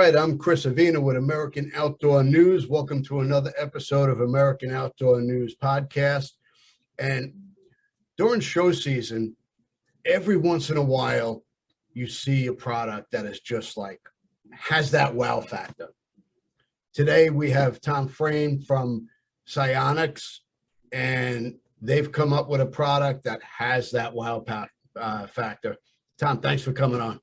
right, I'm Chris Avina with American Outdoor News. Welcome to another episode of American Outdoor News podcast. And during show season, every once in a while, you see a product that is just like, has that wow factor. Today, we have Tom Frame from SiOnyx, and they've come up with a product that has that wow factor. Tom, thanks for coming on.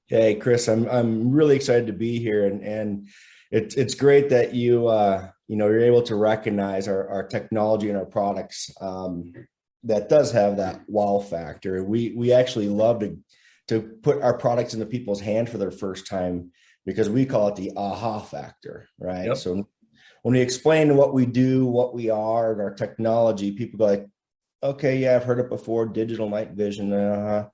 Hey, Chris, I'm really excited to be here, and it's great that you're able to recognize our technology and our products that does have that wow factor. We actually love to put our products into people's hand for their first time because we call it the aha factor, right? Yep. So when we explain what we do, what we are, and our technology, people go like, okay, yeah, I've heard it before, digital night vision,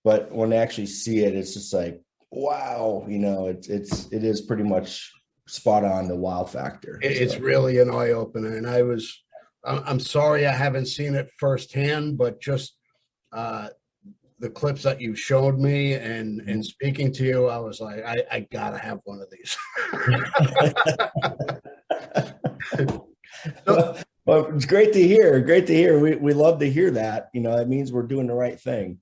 but when they actually see it, it's just like, wow, it is pretty much spot on the wow factor. It's really an eye opener. And I'm sorry I haven't seen it firsthand, but just the clips that you showed me and speaking to you, I was like, I gotta have one of these. Well, it's great to hear. Great to hear. We love to hear that. It means we're doing the right thing.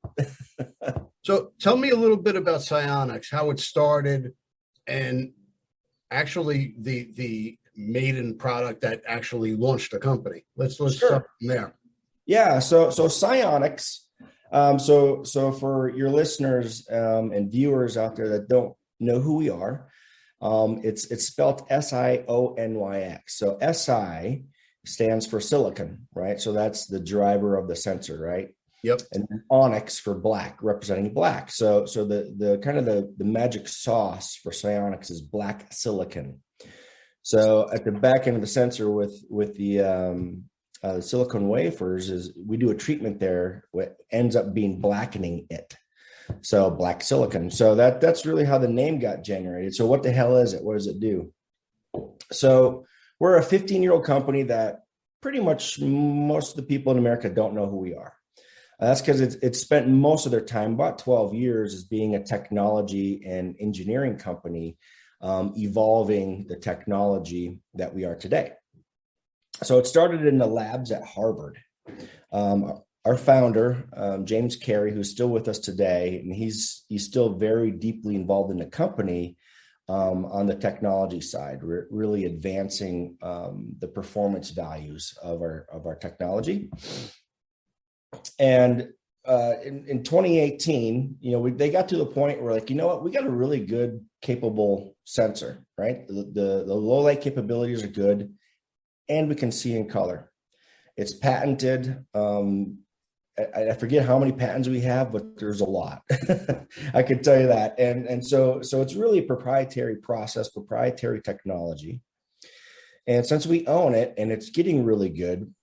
So tell me a little bit about SiOnyx, how it started, and actually the maiden product that actually launched the company. Let's Sure. start from there. Yeah. So SiOnyx. So for your listeners and viewers out there that don't know who we are, it's spelled SiOnyx. So Si stands for silicon, right? So that's the driver of the sensor, right? Yep. And onyx for black, representing black. So the kind of the magic sauce for SiOnyx is black silicon. So at the back end of the sensor with the silicone wafers is we do a treatment there, what ends up being blackening it. So black silicon. So that's really how the name got generated. So what the hell is it? What does it do? So we're a 15-year-old company that pretty much most of the people in America don't know who we are. That's because it's spent most of their time, about 12 years, as being a technology and engineering company, evolving the technology that we are today. So it started in the labs at Harvard. Our founder, James Carey, who's still with us today, and he's still very deeply involved in the company on the technology side. We're really advancing the performance values of our technology. And in 2018, they got to the point where like, you know what, we got a really good, capable sensor, right? The low light capabilities are good, and we can see in color. It's patented. I forget how many patents we have, but there's a lot. I can tell you that. And so it's really a proprietary process, proprietary technology. And since we own it and it's getting really good,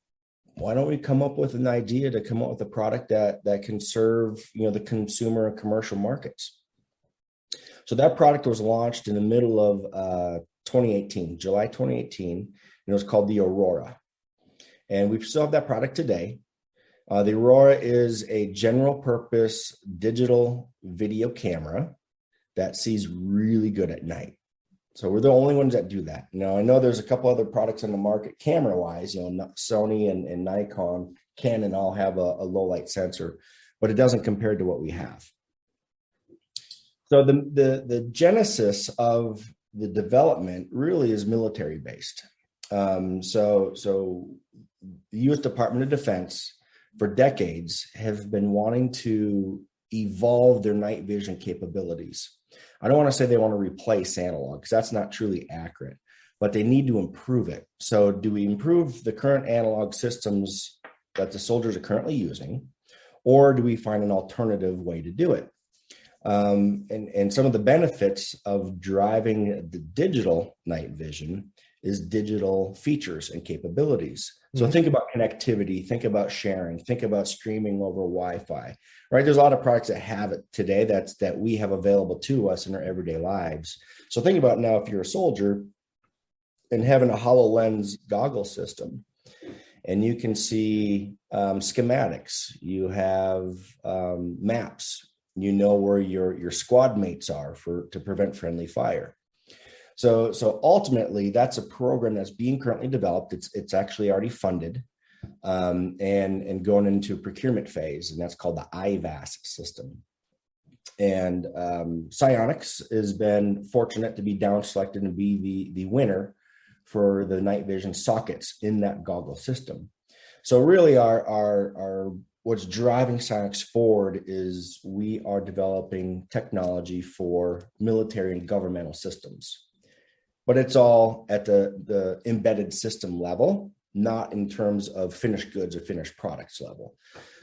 why don't we come up with an idea to come up with a product that can serve, the consumer and commercial markets? So that product was launched in the middle of 2018, July 2018, and it was called the Aurora. And we still have that product today. The Aurora is a general purpose digital video camera that sees really good at night. So we're the only ones that do that. Now, I know there's a couple other products on the market camera-wise, Sony and Nikon, Canon all have a low light sensor, but it doesn't compare to what we have. So the genesis of the development really is military based. So the U.S. Department of Defense for decades have been wanting to evolve their night vision capabilities. I don't want to say they want to replace analog because that's not truly accurate, but they need to improve it. So do we improve the current analog systems that the soldiers are currently using, or do we find an alternative way to do it? And some of the benefits of driving the digital night vision is digital features and capabilities. So think about connectivity, think about sharing, think about streaming over Wi-Fi, right? There's a lot of products that have it today that we have available to us in our everyday lives. So think about now if you're a soldier and having a HoloLens goggle system, and you can see schematics, you have maps, where your squad mates are to prevent friendly fire. So ultimately, that's a program that's being currently developed. It's actually already funded, and going into procurement phase, and that's called the IVAS system. And SiOnyx has been fortunate to be down selected and be the winner for the night vision sockets in that goggle system. So really, our what's driving SiOnyx forward is we are developing technology for military and governmental systems, but it's all at the embedded system level, not in terms of finished goods or finished products level.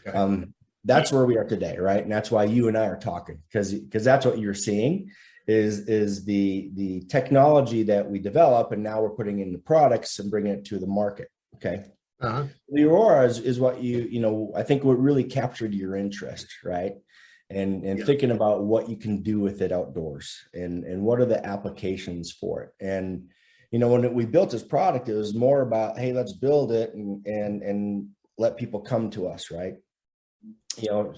Okay. That's where we are today, right? And that's why you and I are talking, because that's what you're seeing is the technology that we develop, and now we're putting in the products and bringing it to the market. Okay. Uh-huh. The Aurora is what I think what really captured your interest, right? And thinking about what you can do with it outdoors and what are the applications for it. And, when we built this product, it was more about, hey, let's build it and let people come to us, right?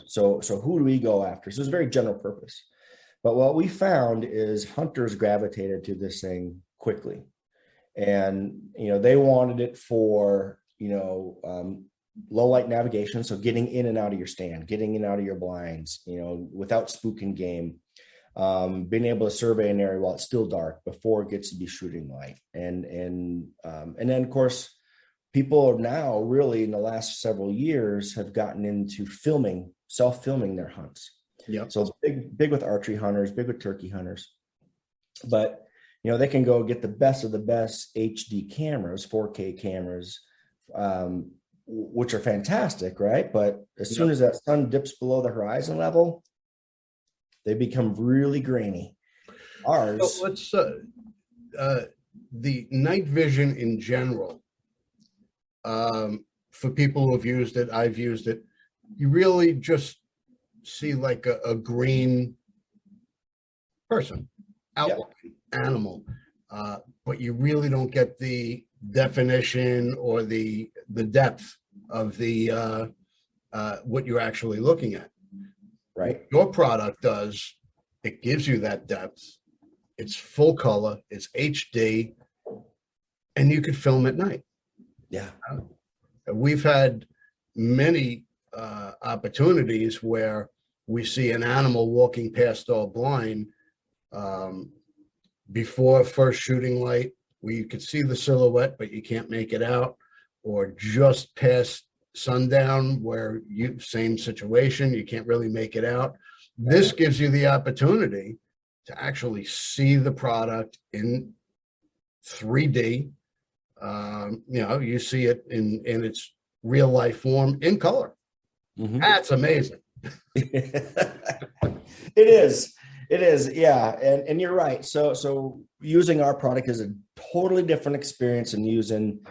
So who do we go after? So it's very general purpose. But what we found is hunters gravitated to this thing quickly. And, they wanted it for, low light navigation. So getting in and out of your stand, getting in and out of your blinds, without spooking game, being able to survey an area while it's still dark before it gets to be shooting light. And then of course, people now really in the last several years have gotten into self-filming their hunts. Yeah. So it's big with archery hunters, big with turkey hunters, but they can go get the best of the best HD cameras, 4K cameras, which are fantastic, right? But as soon as that sun dips below the horizon level, they become really grainy. Ours. So let's the night vision in general. For people who have used it, I've used it. You really just see like a green person, outline, animal, but you really don't get the definition or the depth of the what you're actually looking at. Right. What your product does, it gives you that depth. It's full color, it's HD, and you could film at night. Yeah. We've had many opportunities where we see an animal walking past our blind before first shooting light, where you could see the silhouette, but you can't make it out, or just past sundown where same situation, you can't really make it out. This gives you the opportunity to actually see the product in 3D. You see it in its real life form in color. Mm-hmm. That's amazing. It is. Yeah. And you're right. So using our product is a totally different experience than using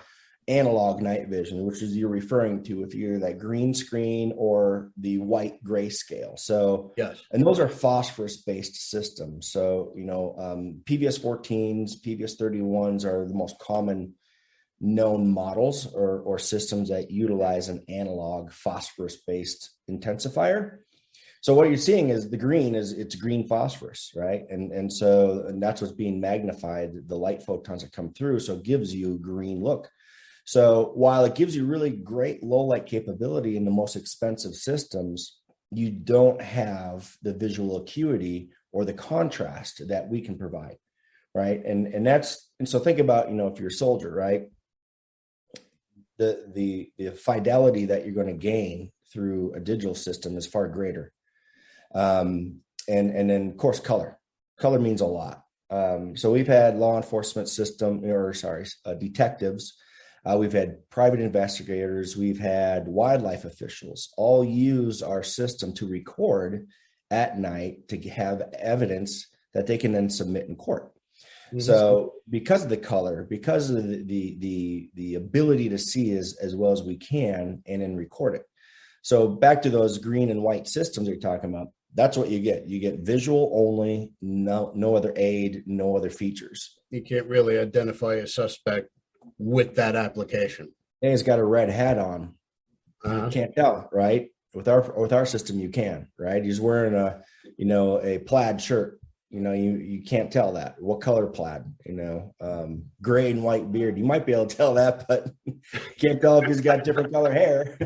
analog night vision, which is you're referring to with either that green screen or the white grayscale. So, yes. And those are phosphorus based systems. So, PVS 14s, PVS 31s are the most common known models or systems that utilize an analog phosphorus based intensifier. So what you're seeing is the green it's green phosphorus, right? And that's what's being magnified, the light photons that come through. So it gives you a green look. So while it gives you really great low light capability in the most expensive systems, you don't have the visual acuity or the contrast that we can provide, right? And so think about, if you're a soldier, right? The fidelity that you're going to gain through a digital system is far greater. And then of course, color means a lot. So we've had law enforcement detectives. We've had private investigators. We've had wildlife officials all use our system to record at night to have evidence that they can then submit in court. Mm-hmm. So because of the color, because of the ability to see as well as we can and then record it. So back to those green and white systems you're talking about, that's what you get. You get visual only, no other aid, no other features. You can't really identify a suspect with that application. Hey, he's got a red hat on. Uh-huh. You can't tell, right? With our system, you can, right? He's wearing a plaid shirt. you can't tell that. What color plaid, gray and white beard. You might be able to tell that, but you can't tell if he's got different color hair.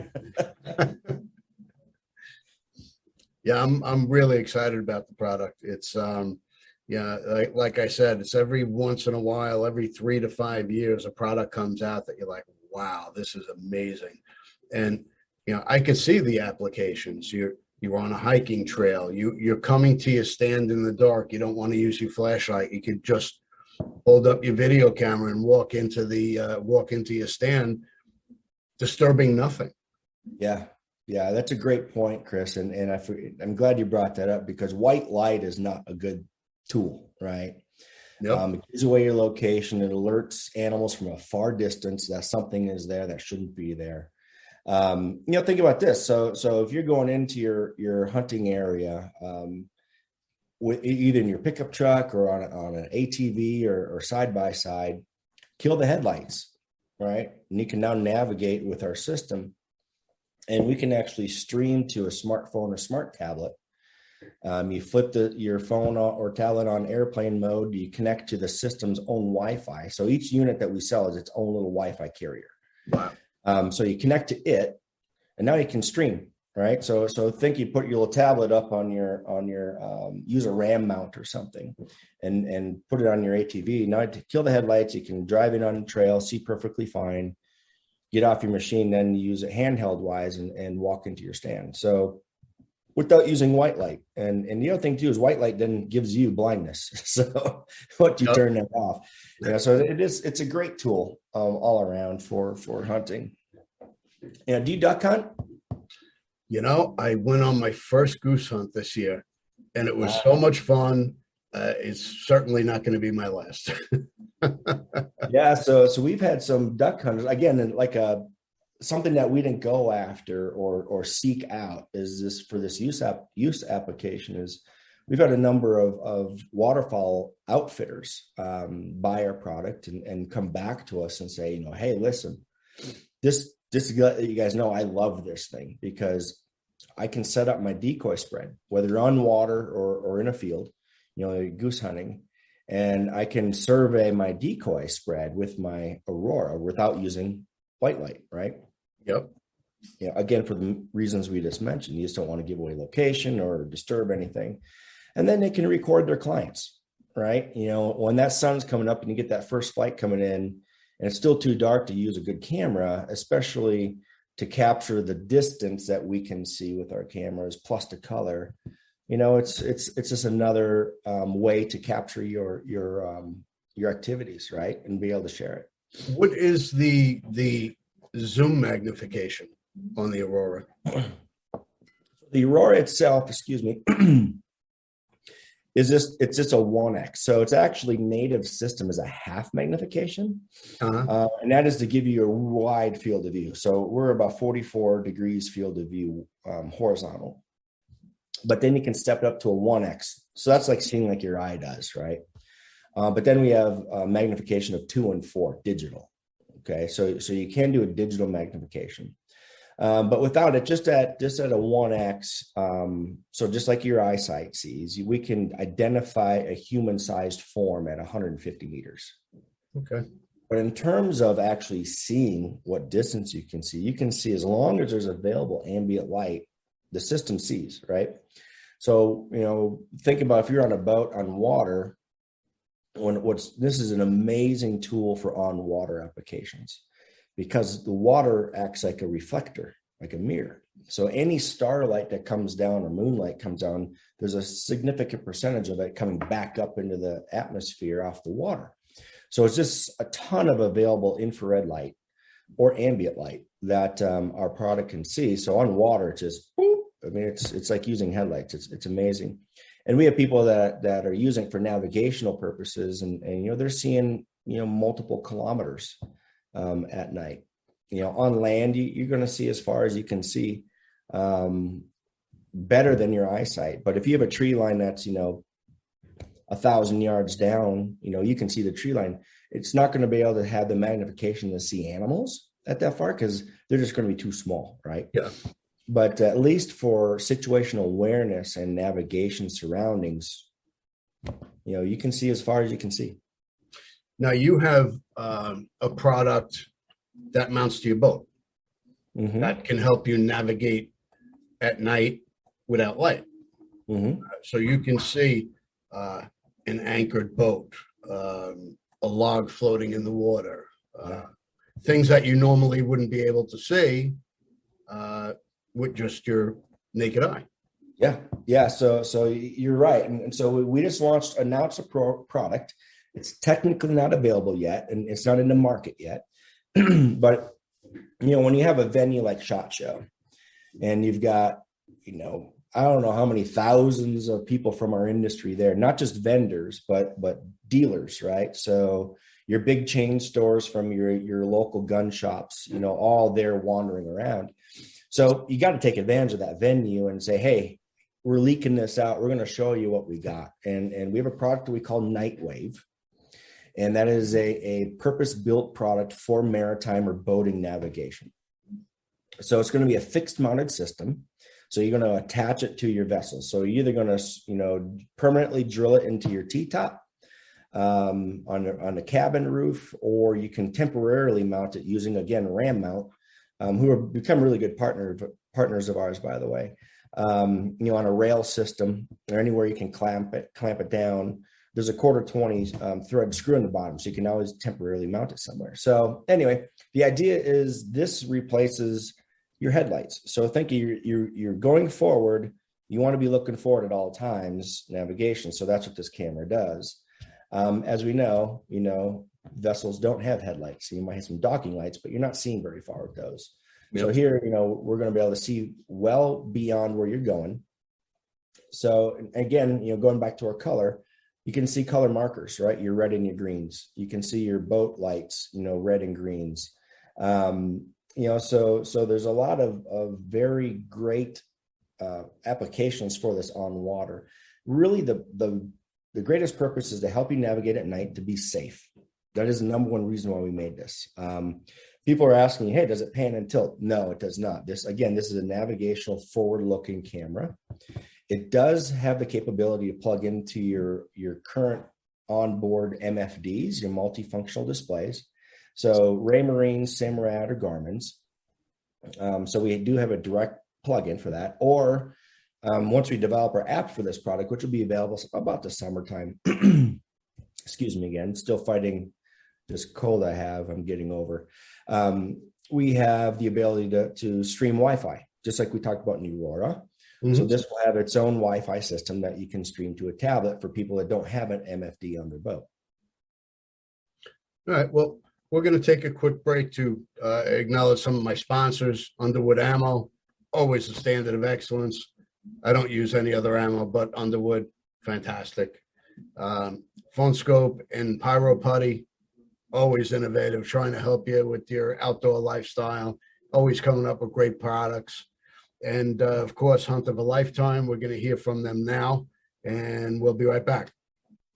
Yeah, I'm really excited about the product. It's like I said, it's every once in a while, every 3 to 5 years, a product comes out that you're like, wow, this is amazing. And I can see the applications. You're on a hiking trail. You're coming to your stand in the dark. You don't want to use your flashlight. You could just hold up your video camera and walk into your stand, disturbing nothing. Yeah, that's a great point, Chris. And I'm glad you brought that up, because white light is not a good tool, right? Yep. It gives away your location. It alerts animals from a far distance that something is there that shouldn't be there. Think about this. So if you're going into your hunting area, with either in your pickup truck or on an ATV or side by side, kill the headlights, right? And you can now navigate with our system, and we can actually stream to a smartphone or smart tablet. You flip your phone or tablet on airplane mode. You connect to the system's own Wi-Fi. So each unit that we sell is its own little Wi-Fi carrier. Wow. So you connect to it, and now you can stream, right? So think you put your little tablet up on your use a RAM mount or something, and put it on your ATV. Now to kill the headlights, you can drive it on the trail, see perfectly fine, get off your machine, then use it handheld wise and walk into your stand. So without using white light. And the other thing too is white light then gives you blindness. So once you turn that off, so it's a great tool all around for hunting. Do you duck hunt? I went on my first goose hunt this year, and it was so much fun. It's certainly not going to be my last. Yeah. So we've had some duck hunters, again, like something that we didn't go after or seek out is this for this use application is we've had a number of waterfowl outfitters buy our product and come back to us and say, hey, listen, this you guys know I love this thing because I can set up my decoy spread, whether on water or in a field, goose hunting, and I can survey my decoy spread with my Aurora without using white light, right? Yep. Again, for the reasons we just mentioned, you just don't want to give away location or disturb anything. And then they can record their clients, right? When that sun's coming up and you get that first flight coming in and it's still too dark to use a good camera, especially to capture the distance that we can see with our cameras plus the color, it's just another way to capture your activities, right? And be able to share it. What is the zoom magnification on the Aurora? The Aurora itself, it's just a 1x. So it's actually native system is a half magnification. And that is to give you a wide field of view. So we're about 44 degrees field of view horizontal. But then you can step it up to a 1x. So that's like seeing like your eye does, right? But then we have a magnification of 2 and 4 digital. Okay, so you can do a digital magnification, but without it, just at a 1x. So just like your eyesight sees, we can identify a human-sized form at 150 meters. Okay. But in terms of actually seeing what distance you can see as long as there's available ambient light, the system sees, right? So, think about if you're on a boat on water, this is an amazing tool for on water applications because the water acts like a reflector, like a mirror. So any starlight that comes down or moonlight comes down, there's a significant percentage of it coming back up into the atmosphere off the water. So it's just a ton of available infrared light or ambient light that our product can see. So on water, it's just, boop. I mean, it's like using headlights. It's amazing. And we have people that are using it for navigational purposes and they're seeing, multiple kilometers at night. On land, you're going to see as far as you can see better than your eyesight. But if you have a tree line that's, 1,000 yards down, you can see the tree line. It's not going to be able to have the magnification to see animals at that far because they're just going to be too small, right? Yeah. But at least for situational awareness and navigation surroundings, You can see as far as you can see. Now you have a product that mounts to your boat that can help you navigate at night without light. So you can see an anchored boat, a log floating in the water, things that you normally wouldn't be able to see with just your naked eye. Yeah. So you're right. And so we just announced a product. It's technically not available yet, and it's not in the market yet. But, when you have a venue like SHOT Show and you've got, I don't know how many thousands of people from our industry there, not just vendors, but dealers, right? So your big chain stores from your local gun shops, all there wandering around. So you got to take advantage of that venue and say, hey, we're leaking this out. We're going to show you what we got. And we have a product that we call Nightwave. And that is a purpose-built product for maritime or boating navigation. So it's going to be a fixed mounted system. So you're going to attach it to your vessel. So you're either going to, permanently drill it into your T-top on the cabin roof, or you can temporarily mount it using, again, ram mount, who have become really good partners of ours, by the way. On a rail system or anywhere you can clamp it down. There's a 1/4-20 thread screw in the bottom, so you can always temporarily mount it somewhere. So anyway, the idea is this replaces your headlights. So think you're going forward. You want to be looking forward at all times, navigation. So that's what this camera does. As we know, vessels don't have headlights. So you might have some docking lights, but you're not seeing very far with those. Yep. So here, we're going to be able to see well beyond where you're going. So again, going back to our color, you can see color markers, right? Your red and your greens. You can see your boat lights, red and greens. So there's a lot of very great applications for this on water. Really, the greatest purpose is to help you navigate at night, to be safe. That is the number one reason why we made this. People are asking, hey, does it pan and tilt? No, it does not. This is a navigational forward-looking camera. It does have the capability to plug into your current onboard MFDs, your multifunctional displays. So Raymarine, Samurad, or Garmin's. So we do have a direct plug-in for that. Or once we develop our app for this product, which will be available about the summertime. Excuse me again, still fighting this cold I have, I'm getting over. We have the ability to stream Wi-Fi, just like we talked about in the Aurora. So this will have its own Wi-Fi system that you can stream to a tablet for people that don't have an MFD on their boat. All right. Well, we're going to take a quick break to acknowledge some of my sponsors. Underwood Ammo, always a standard of excellence. I don't use any other ammo but Underwood. Fantastic. Phone Scope and Pyro Putty, always innovative, trying to help you with your outdoor lifestyle, always coming up with great products. And of course, Hunt of a Lifetime. We're going to hear from them now, and we'll be right back.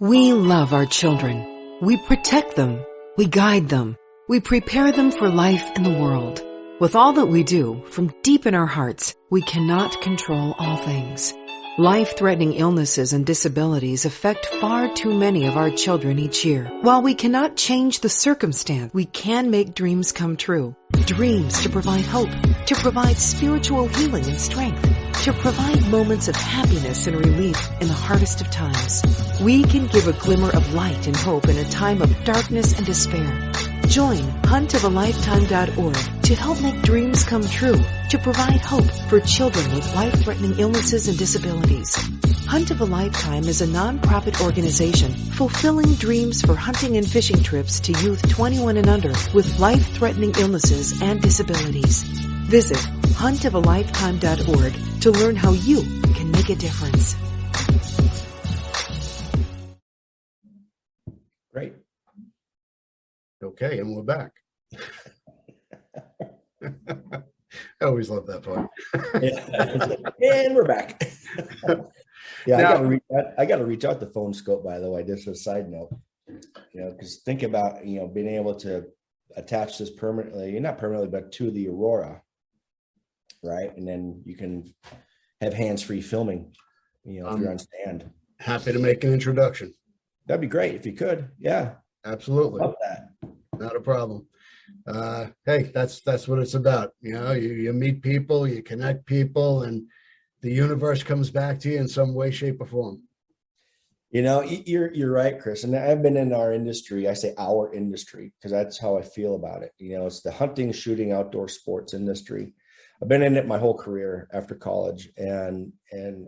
We love our children. We protect them. We guide them. We prepare them for life in the world. With all that we do, from deep in our hearts, we cannot control all things. Life-threatening illnesses and disabilities affect far too many of our children each year. While we cannot change the circumstance, we can make dreams come true. Dreams to provide hope, to provide spiritual healing and strength, to provide moments of happiness and relief in the hardest of times. We can give a glimmer of light and hope in a time of darkness and despair. Join huntofalifetime.org to help make dreams come true, to provide hope for children with life-threatening illnesses and disabilities. Hunt of a Lifetime is a non-profit organization fulfilling dreams for hunting and fishing trips to youth 21 and under with life-threatening illnesses and disabilities. Visit huntofalifetime.org to learn how you can make a difference. Great. Okay, and we're back. I always love that part. And we're back. Now, I got to reach out to Phone Scope, by the way, just a side note. Because think about, being able to attach this permanently, not permanently, but to the Aurora, right? And then you can have hands-free filming, if you're on stand. Happy to make an introduction. That'd be great if you could. Yeah, Absolutely. love that. Not a problem. Hey, that's what it's about. You meet people, you connect people, and the universe comes back to you in some way, shape, or form. You're right, Chris. And I've been in our industry. I say our industry because that's how I feel about it. It's the hunting, shooting, outdoor sports industry. I've been in it my whole career after college, and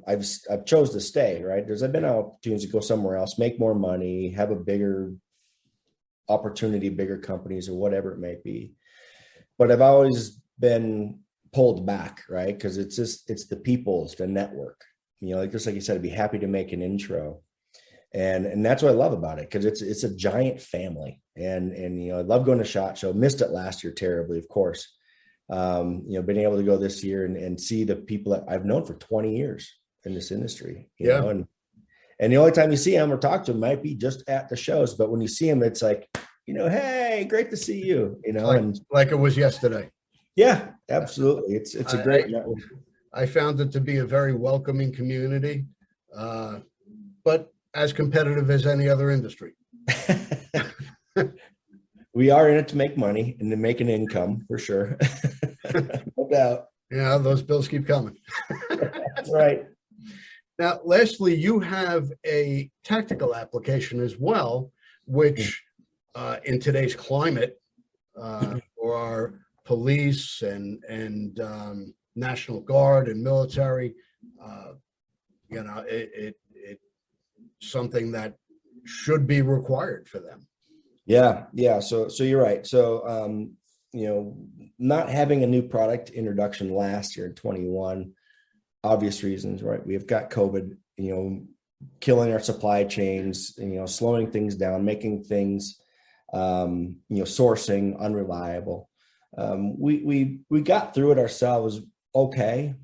I've chose to stay. Right, I've been opportunities to go somewhere else, make more money, have a bigger opportunity, bigger companies, or whatever it may be. But I've always been pulled back, right? Because it's the people, it's the network. Just like you said, I'd be happy to make an intro. And that's what I love about it, because it's a giant family. And I love going to SHOT Show. Missed it last year terribly, of course. Been able to go this year and see the people that I've known for 20 years in this industry. You know, and the only time you see them or talk to them might be just at the shows. But when you see them, it's like, hey, great to see you. Like it was yesterday. Yeah, absolutely. It's a great network. I found it to be a very welcoming community, but as competitive as any other industry. We are in it to make money and to make an income, for sure. No doubt. Yeah, those bills keep coming. That's right. Now, lastly, you have a tactical application as well, which in today's climate, for our police and National Guard and military, it's something that should be required for them. Yeah. So you're right. So, not having a new product introduction last year in 21, obvious reasons, right? We've got COVID, killing our supply chains, slowing things down, making things, sourcing unreliable. We got through it ourselves. Okay.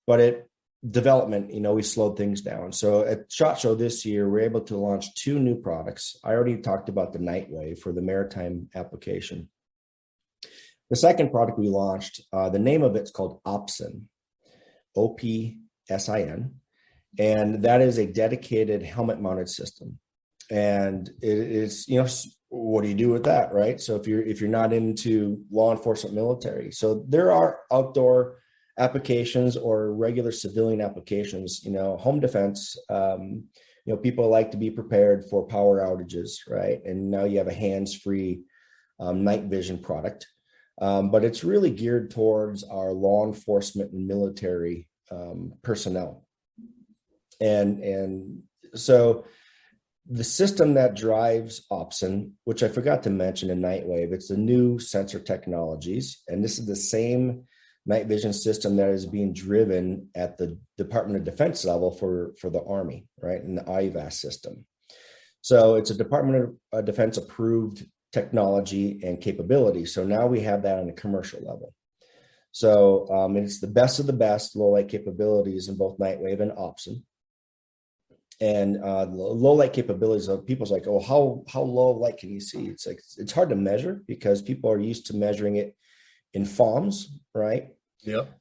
But development, we slowed things down. So at SHOT Show this year, we're able to launch 2 new products. I already talked about the Nightwave for the maritime application. The second product we launched, the name of it's called Opsin, OPSIN, and that is a dedicated helmet-mounted system. And it is, what do you do with that, right? So if you're not into law enforcement, military, so there are outdoor applications or regular civilian applications, home defense, people like to be prepared for power outages, right? And now you have a hands-free night vision product, but it's really geared towards our law enforcement and military personnel. And so the system that drives Opsin, which I forgot to mention in Nightwave, it's the new sensor technologies, and this is the same night vision system that is being driven at the Department of Defense level for the Army, right? In the IVAS system. So it's a Department of Defense approved technology and capability. So now we have that on a commercial level. So it's the best of the best low light capabilities in both Nightwave and Opsin. And low light capabilities of people's like, oh, how low light can you see? It's like, it's hard to measure because people are used to measuring it in FOMs, right? Yep.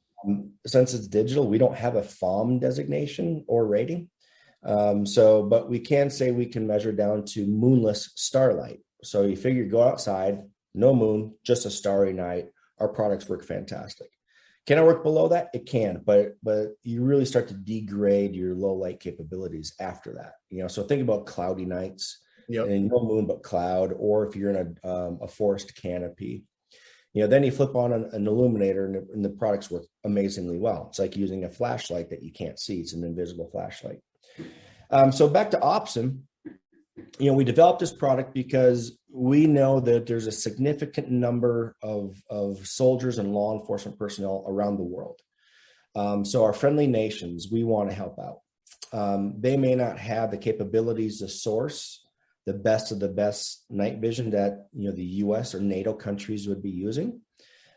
Since it's digital, we don't have a FOM designation or rating. But we can say we can measure down to moonless starlight. So you figure go outside, no moon, just a starry night. Our products work fantastic. Can it work below that? It can, but you really start to degrade your low light capabilities after that. So think about cloudy nights, and no moon but cloud, or if you're in a forest canopy. Then you flip on an illuminator and the products work amazingly well. It's like using a flashlight that you can't see. It's an invisible flashlight. So back to Opsin, we developed this product because we know that there's a significant number of soldiers and law enforcement personnel around the world. So our friendly nations, we want to help out. They may not have the capabilities to source the best of the best night vision that the US or NATO countries would be using,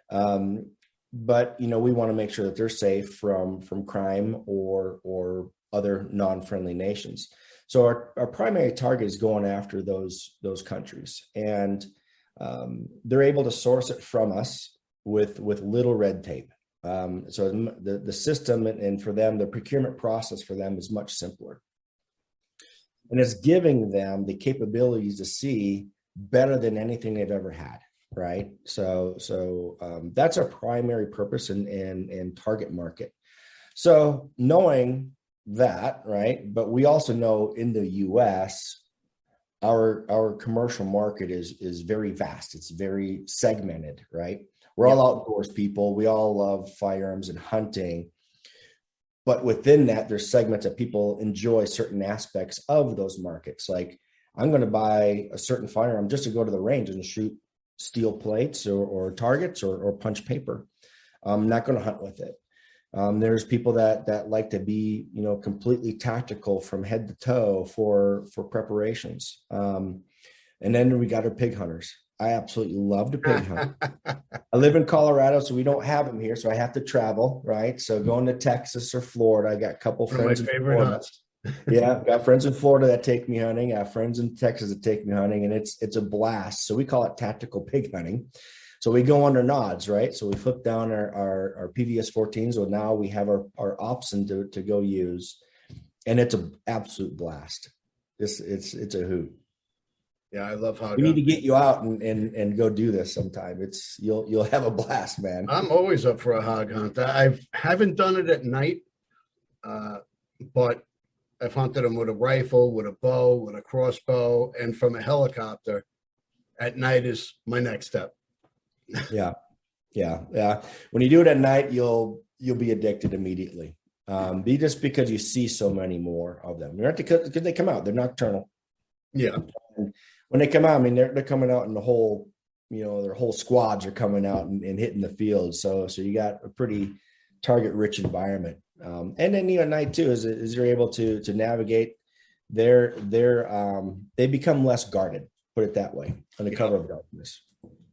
but we want to make sure that they're safe from crime or other non-friendly nations. So our primary target is going after those countries, and they're able to source it from us with little red tape. So the system and for them, the procurement process for them is much simpler. And it's giving them the capabilities to see better than anything they've ever had. Right. So that's our primary purpose and target market. So knowing that, right, but we also know in the US, our commercial market is very vast. It's very segmented, right? We're all outdoors people. We all love firearms and hunting. But within that, there's segments that people enjoy certain aspects of those markets. Like, I'm going to buy a certain firearm just to go to the range and shoot steel plates or targets or punch paper. I'm not going to hunt with it. There's people that like to be, completely tactical from head to toe for preparations. And then we got our pig hunters. I absolutely love to pig hunt. I live in Colorado, so we don't have them here. So I have to travel, right? So going to Texas or Florida, I got a couple friends in Florida. Yeah, I've got friends in Florida that take me hunting. I have friends in Texas that take me hunting, and it's a blast. So we call it tactical pig hunting. So we go under nods, right? So we flip down our PVS 14s. So now we have our option to go use, and it's an absolute blast. It's a hoot. Yeah, I love hog. We need to get you out and go do this sometime. You'll have a blast, man. I'm always up for a hog hunt. I haven't done it at night, but I've hunted them with a rifle, with a bow, with a crossbow, and from a helicopter. At night is my next step. Yeah. When you do it at night, you'll be addicted immediately. Just because you see so many more of them. Because they come out, they're nocturnal. Yeah. And when they come out, I mean, they're coming out in the whole, their whole squads are coming out and hitting the field. So you got a pretty target rich environment. And then at night too, is you're able to navigate they become less guarded, put it that way, under cover of darkness.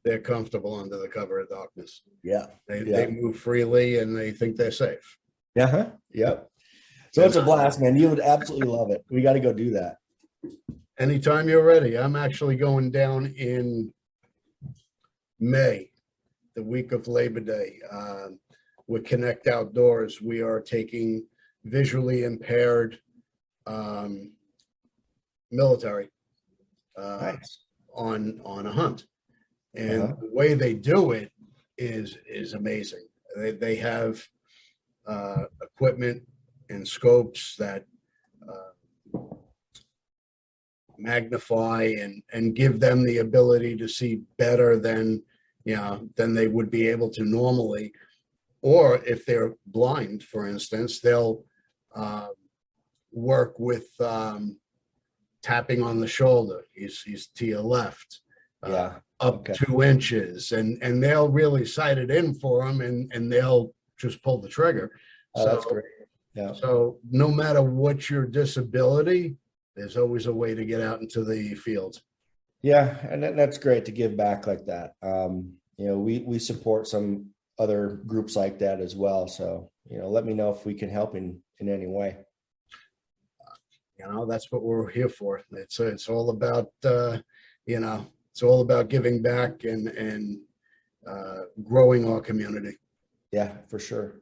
They're comfortable under the cover of darkness. Yeah. They move freely and they think they're safe. Uh-huh. Yep. So it's a blast, man. You would absolutely love it. We got to go do that. Anytime you're ready. I'm actually going down in May, the week of Labor Day. With Connect Outdoors, we are taking visually impaired military Nice. on a hunt. And the way they do it is amazing. They have equipment and scopes that magnify and give them the ability to see better than they would be able to normally. Or if they're blind, for instance, they'll work with tapping on the shoulder. He's to your left. Up 2 inches, and they'll really sight it in for them, and they'll just pull the trigger. Oh, that's great. Yeah. So no matter what your disability, there's always a way to get out into the field. Yeah, and that's great to give back like that. We support some other groups like that as well. So let me know if we can help in any way. That's what we're here for. It's all about it's all about giving back and growing our community. Yeah, for sure.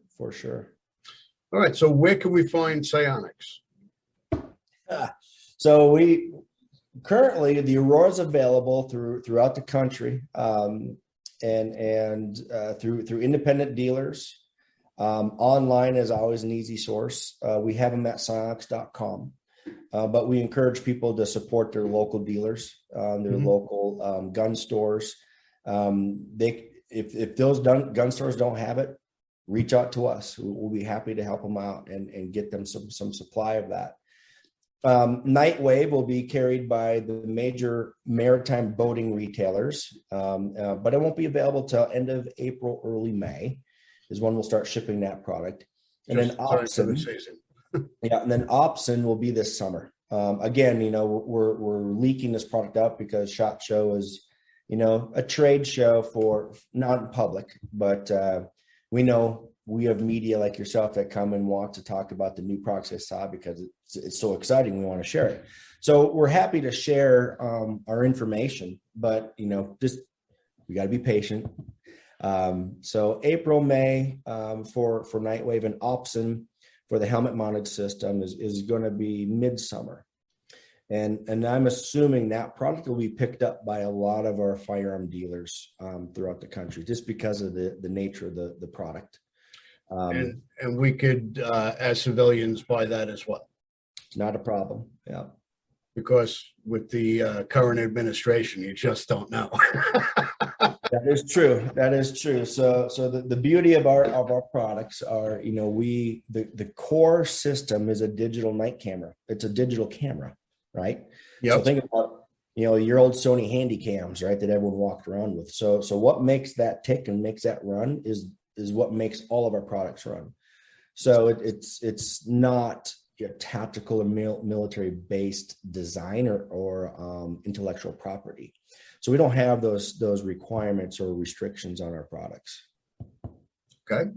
All right. So where can we find SiOnyx? So we currently, the Aurora is available throughout the country, and through independent dealers. Online is always an easy source. We have them at SiOnyx.com. But we encourage people to support their local dealers, their local gun stores. If those gun stores don't have it, reach out to us. We'll be happy to help them out and get them some supply of that. Nightwave will be carried by the major maritime boating retailers, but it won't be available till end of April, early May is when we'll start shipping that product. And then Opsin will be this summer. Again, we're leaking this product out because SHOT Show is, a trade show for not public, but we know we have media like yourself that come and want to talk about the new products they saw because it's so exciting. We want to share it. So we're happy to share our information, but just we got to be patient. So April, May for Nightwave, and Opsin for the helmet mounted system is going to be midsummer. And I'm assuming that product will be picked up by a lot of our firearm dealers throughout the country, just because of the nature of the product. And we could, as civilians, buy that as well. Not a problem. Yeah. Because with the current administration, you just don't know. That is true. That is true. So the beauty of our products are, the core system is a digital night camera. It's a digital camera, right? Yep. So think about, your old Sony handy cams, right? That everyone walked around with. So what makes that tick and makes that run is what makes all of our products run. So it's not a tactical or military based design or intellectual property. So we don't have those requirements or restrictions on our products. Okay.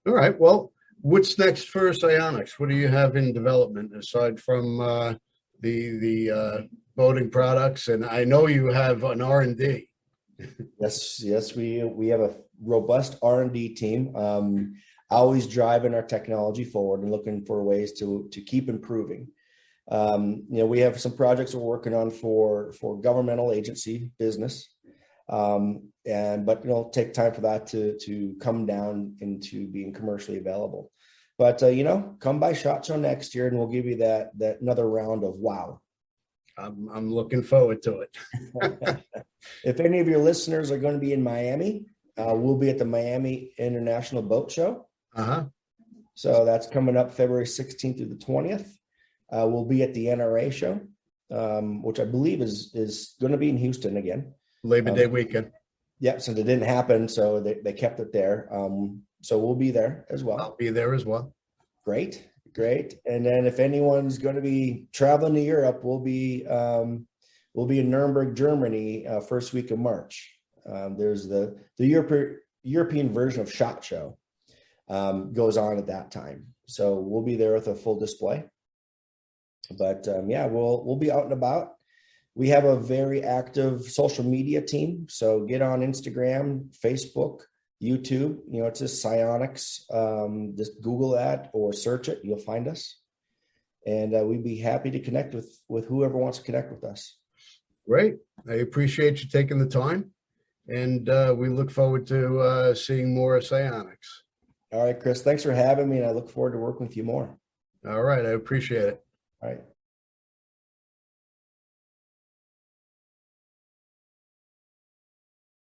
All right. Well, what's next for SiOnyx? What do you have in development aside from the boating products? And I know you have an R&D. Yes, we have a robust R&D team, always driving our technology forward and looking for ways to keep improving. We have some projects we're working on for governmental agency business, but it'll take time for that to come down into being commercially available. But come by SHOT Show next year, and we'll give you that another round of wow. I'm looking forward to it. If any of your listeners are going to be in Miami, we'll be at the Miami International Boat Show. So that's coming up February 16th through the 20th. We'll be at the NRA show, which I believe is going to be in Houston again. Labor Day weekend. Yeah, since it didn't happen, so they kept it there. So we'll be there as well. I'll be there as well. Great. And then if anyone's going to be traveling to Europe, we'll be in Nuremberg, Germany, first week of March. There's the European version of SHOT Show goes on at that time. So we'll be there with a full display. But we'll be out and about. We have a very active social media team. So get on Instagram, Facebook, YouTube. It's just SiOnyx. Just Google that or search it. You'll find us. And we'd be happy to connect with whoever wants to connect with us. Great. I appreciate you taking the time. And we look forward to seeing more of SiOnyx. All right, Chris. Thanks for having me. And I look forward to working with you more. All right. I appreciate it. All right.